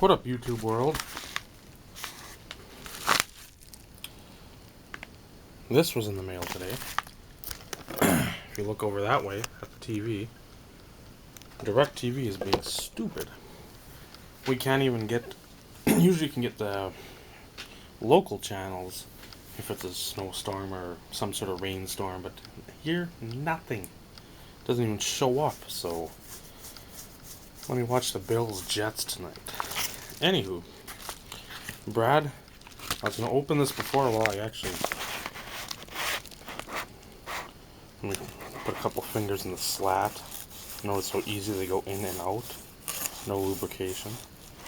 What up, YouTube world? This was in the mail today. If you look over that way at the TV, DirecTV is being stupid. We can't even get... usually you can get the local channels if it's a snowstorm or some sort of rainstorm, but here, nothing. Doesn't even show up, so... let me watch the Bills Jets tonight. Anywho, Brad, I was going to open this before while I actually... let me put a couple fingers in the slat. Notice how easy they go in and out. No lubrication.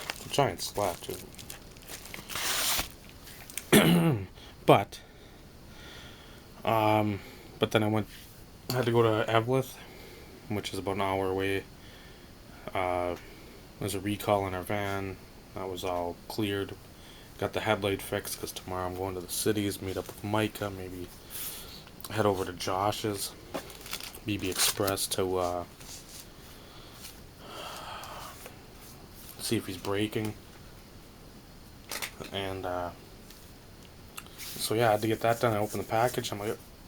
It's a giant slat, too. But then I had to go to Eveleth, which is about an hour away. There's a recall in our van. That was all cleared. Got the headlight fixed because tomorrow I'm going to the cities, meet up with Micah, maybe head over to Josh's BB Express to see if he's braking. And so yeah, I had to get that done. I opened the package.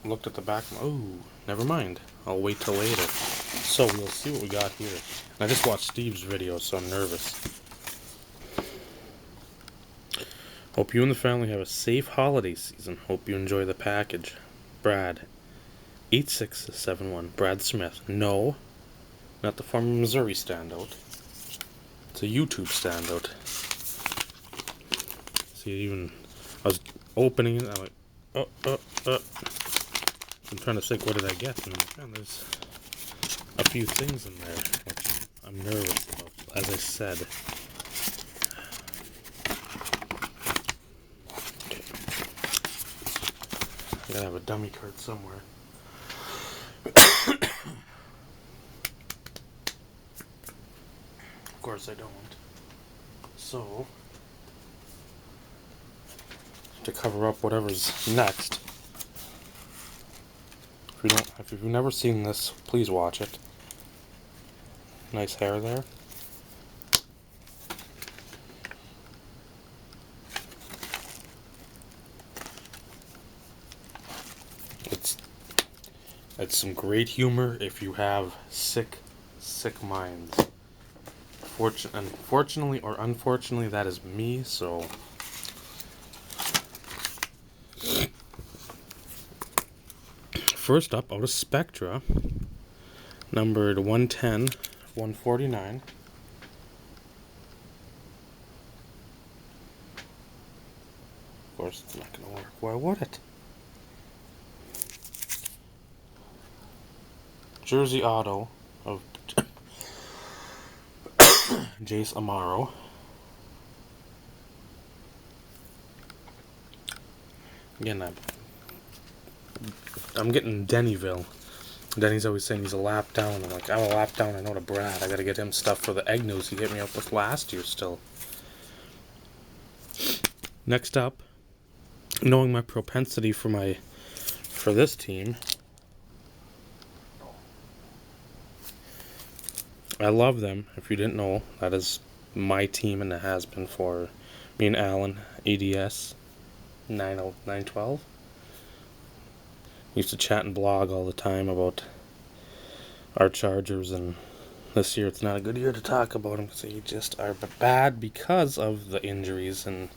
Looked at the back. Oh, never mind. I'll wait till later. So we'll see what we got here. And I just watched Steve's video, so I'm nervous. Hope you and the family have a safe holiday season. Hope you enjoy the package. Brad8671. Brad Smith. No, not the former Missouri standout. It's a YouTube standout. See, I was opening it, I'm like, I'm trying to think, what did I get? And I'm like, there's a few things in there, which I'm nervous about, as I said. Okay. I gotta have a dummy card somewhere. Of course I don't. So, to cover up whatever's next. If you've never seen this, please watch it. Nice hair there. It's some great humor if you have sick minds. Unfortunately or unfortunately, that is me, so... First up, out of Spectra, numbered 110, 149. Of course, it's not going to work. Why would it? Jersey Auto of Jace Amaro. Again, I'm getting Dennyville. Denny's always saying he's a lap down. I'm like, I'm a lap down. I know to Brad. I gotta get him stuff for the egg news he hit me up with last year still. Next up, knowing my propensity for this team, I love them. If you didn't know, that is my team, and it has been for me and Alan, ADS 912. Used to chat and blog all the time about our Chargers, and this year it's not a good year to talk about them because they just are bad because of the injuries, and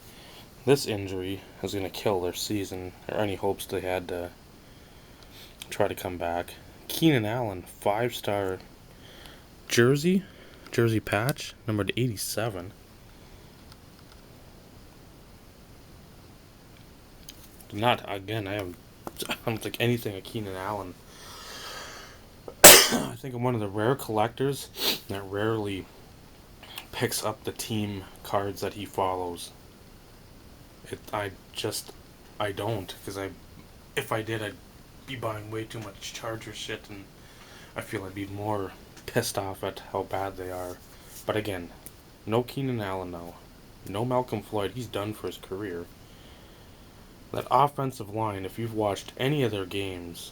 this injury is going to kill their season or any hopes they had to try to come back. Keenan Allen, 5-star jersey patch, numbered 87. I don't think anything of Keenan Allen. I think I'm one of the rare collectors that rarely picks up the team cards that he follows. I don't, because if I did, I'd be buying way too much Charger shit, and I feel I'd be more pissed off at how bad they are. But again, no Keenan Allen now. No Malcolm Floyd, he's done for his career. That offensive line, if you've watched any of their games,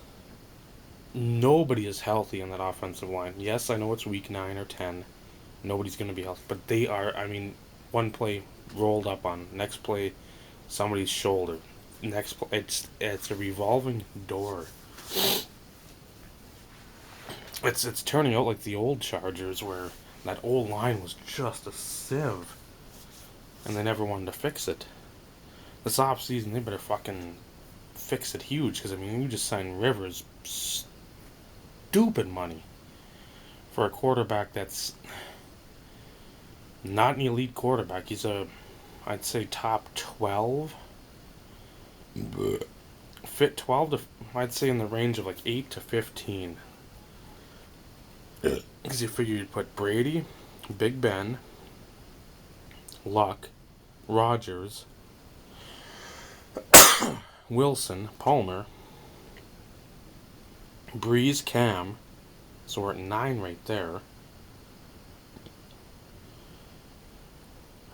nobody is healthy in that offensive line. Yes, I know it's week 9 or 10. Nobody's going to be healthy. But they are, one play rolled up on, next play somebody's shoulder, next play it's a revolving door. It's turning out like the old Chargers where that old line was just a sieve, and they never wanted to fix it. This offseason, they better fucking fix it huge, because, I mean, you just signed Rivers stupid money for a quarterback that's not an elite quarterback. He's I'd say top 12. Fit 12 to, I'd say in the range of like 8 to 15. Because you figure you'd put Brady, Big Ben, Luck, Rodgers, Wilson, Palmer, Breeze, Cam. So we're at 9 right there.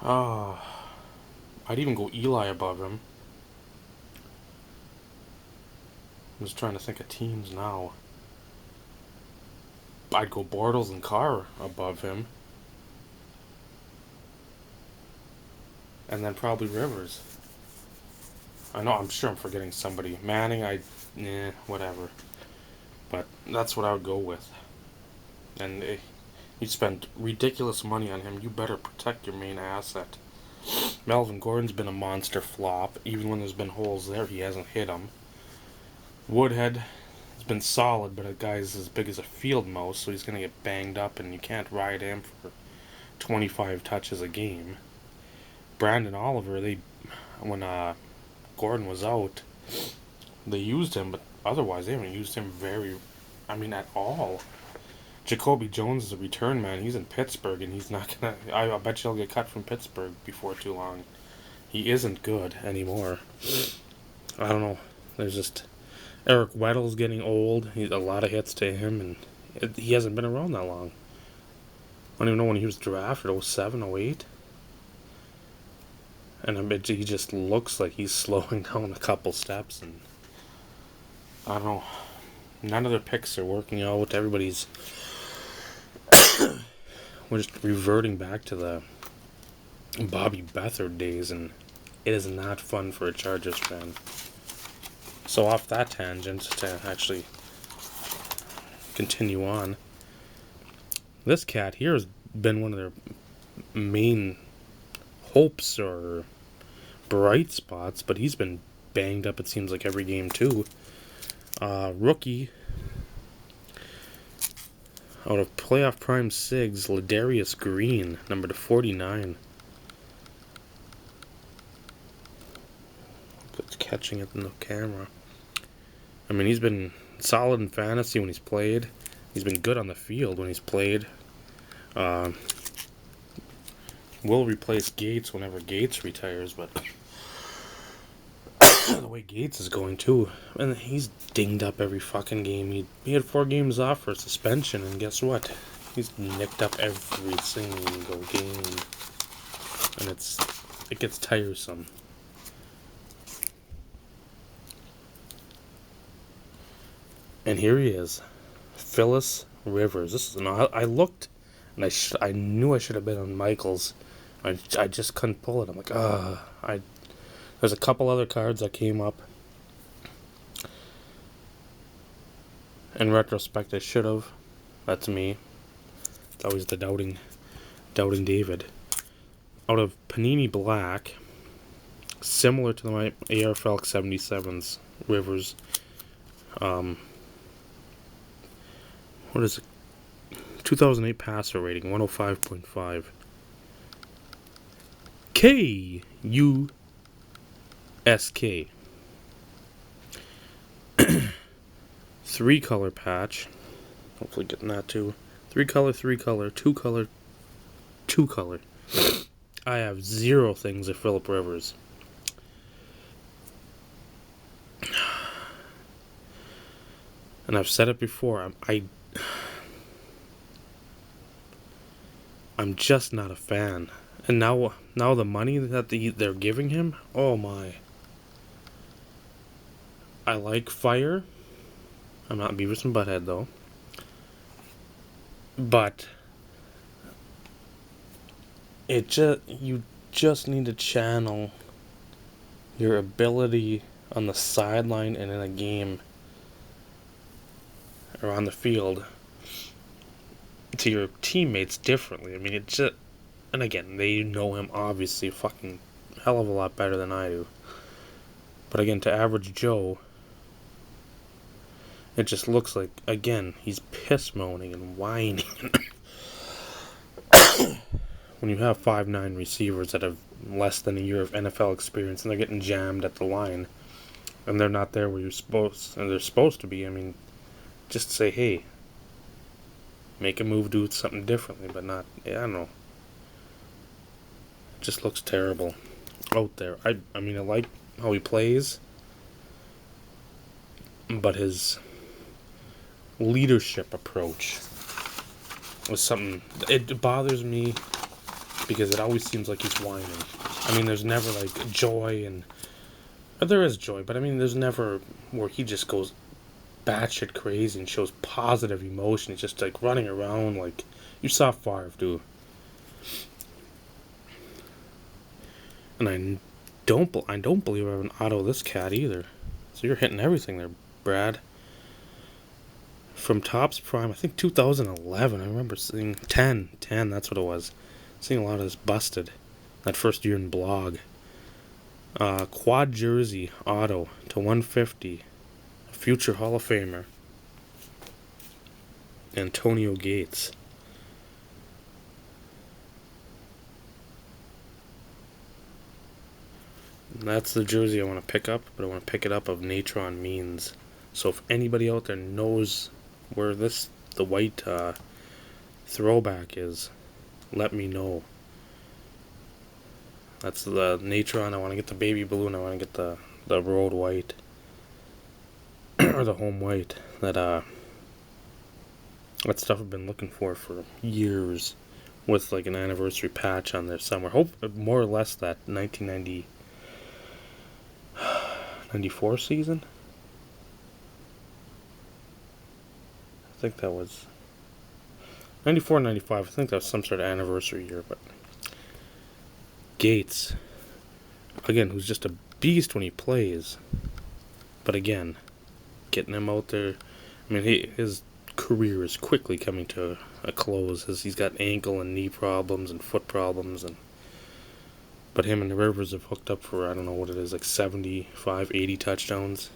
I'd even go Eli above him. I'm just trying to think of teams now. I'd go Bortles and Carr above him. And then probably Rivers. I know, I'm sure I'm forgetting somebody. Manning, whatever. But that's what I would go with. And you spend ridiculous money on him, you better protect your main asset. Melvin Gordon's been a monster flop. Even when there's been holes there, he hasn't hit them. Woodhead has been solid, but a guy's as big as a field mouse, so he's going to get banged up, and you can't ride him for 25 touches a game. Brandon Oliver, when Gordon was out, they used him, but otherwise they haven't used him at all. Jacoby Jones is a return man. He's in Pittsburgh, and he's not gonna. I bet you he'll get cut from Pittsburgh before too long. He isn't good anymore. I don't know. There's just Eric Weddle's getting old. He's a lot of hits to him, and he hasn't been around that long. I don't even know when he was drafted. 07, 08. And I bet he just looks like he's slowing down a couple steps, and I don't know. None of their picks are working out. Everybody's we're just reverting back to the Bobby Beathard days, and it is not fun for a Chargers fan. So off that tangent, to actually continue on, this cat here has been one of their main hopes or bright spots, but he's been banged up, it seems like, every game too. Rookie out of playoff prime SIGs, Ladarius Green, number to 49. It's catching it in the camera. I mean, he's been solid in fantasy when he's played. He's been good on the field when he's played. Will replace Gates whenever Gates retires, but the way Gates is going too, and he's dinged up every fucking game. He had 4 games off for suspension, and guess what? He's nicked up every single game, and it gets tiresome. And here he is, Phyllis Rivers. This is I looked, and I knew I should have been on Michael's. I just couldn't pull it. I'm like, there's a couple other cards that came up. In retrospect, I should have. That's me. It's always the doubting David. Out of Panini Black, similar to my ARFL 77's Rivers. What is it? 2008 passer rating, 105.5. KUSK. 3-color patch. Hopefully getting that too. 3-color, 3-color, 2-color, 2-color. I have 0 things of Phillip Rivers. And I've said it before, I'm just not a fan. And now the money that they're giving him, oh my. I like Fire. I'm not Beavis and Butthead though. But it just, just need to channel your ability on the sideline and in a game or on the field to your teammates differently. I mean, it's just, and again, they know him obviously a fucking hell of a lot better than I do. But again, to average Joe, it just looks like, again, he's piss moaning and whining. When you have 5'9" receivers that have less than a year of NFL experience and they're getting jammed at the line, and they're not there where they're supposed to be, I mean, just say, hey, make a move, do something differently, but not, I don't know. It just looks terrible out there. I mean, I like how he plays, but his leadership approach was something, it bothers me because it always seems like he's whining. I mean, there's never like joy and there is joy, but I mean, there's never where he just goes batshit crazy and shows positive emotion. He's just like running around like you saw Favre do. And I don't believe I have an auto this cat either. So you're hitting everything there, Brad. From Topps Prime, I think 2011. I remember seeing 10. That's what it was. Seeing a lot of this busted. That first year in blog. Quad jersey auto to 150. Future Hall of Famer. Antonio Gates. And that's the jersey I want to pick up, but I want to pick it up of Natron Means. So if anybody out there knows where the white throwback is, let me know. That's the Natron. I want to get the baby blue, and I want to get the road white or the home white. That stuff I've been looking for years, with like an anniversary patch on there somewhere. Hope more or less that 1994 season. I think that was 94, 95. I think that was some sort of anniversary year, but Gates, again, who's just a beast when he plays, but again, getting him out there, I mean, his career is quickly coming to a close, as he's got ankle and knee problems and foot problems, but him and the Rivers have hooked up for, I don't know what it is, like 75, 80 touchdowns,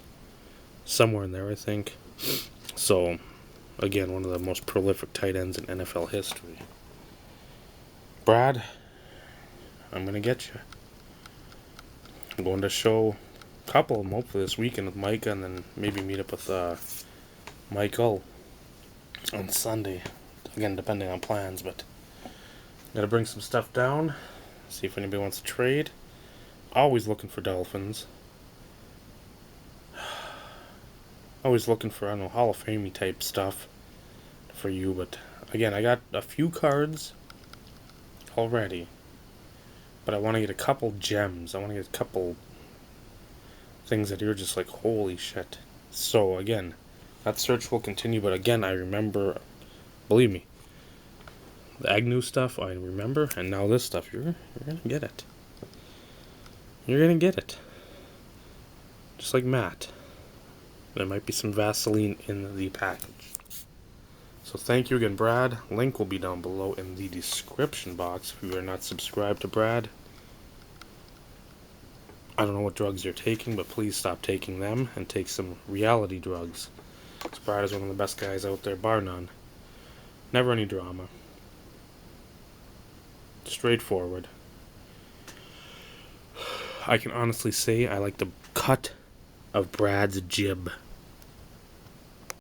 somewhere in there, I think. So, again, one of the most prolific tight ends in NFL history. Brad, I'm going to get you. I'm going to show a couple of them hopefully this weekend with Micah, and then maybe meet up with Michael on Sunday. Again, depending on plans, but got to bring some stuff down, see if anybody wants to trade. Always looking for Dolphins. Always looking for, I don't know, Hall of Fame type stuff for you, but again, I got a few cards already, but I want to get a couple gems. I want to get a couple things that you're just like, holy shit. So again, that search will continue, but again, I remember, believe me, the Agnew stuff I remember, and now this stuff, you're gonna get it. You're gonna get it. Just like Matt. There might be some Vaseline in the package. So thank you again, Brad. Link will be down below in the description box if you are not subscribed to Brad. I don't know what drugs you're taking, but please stop taking them and take some reality drugs. Because Brad is one of the best guys out there, bar none. Never any drama. Straightforward. I can honestly say I like the cut of Brad's jib.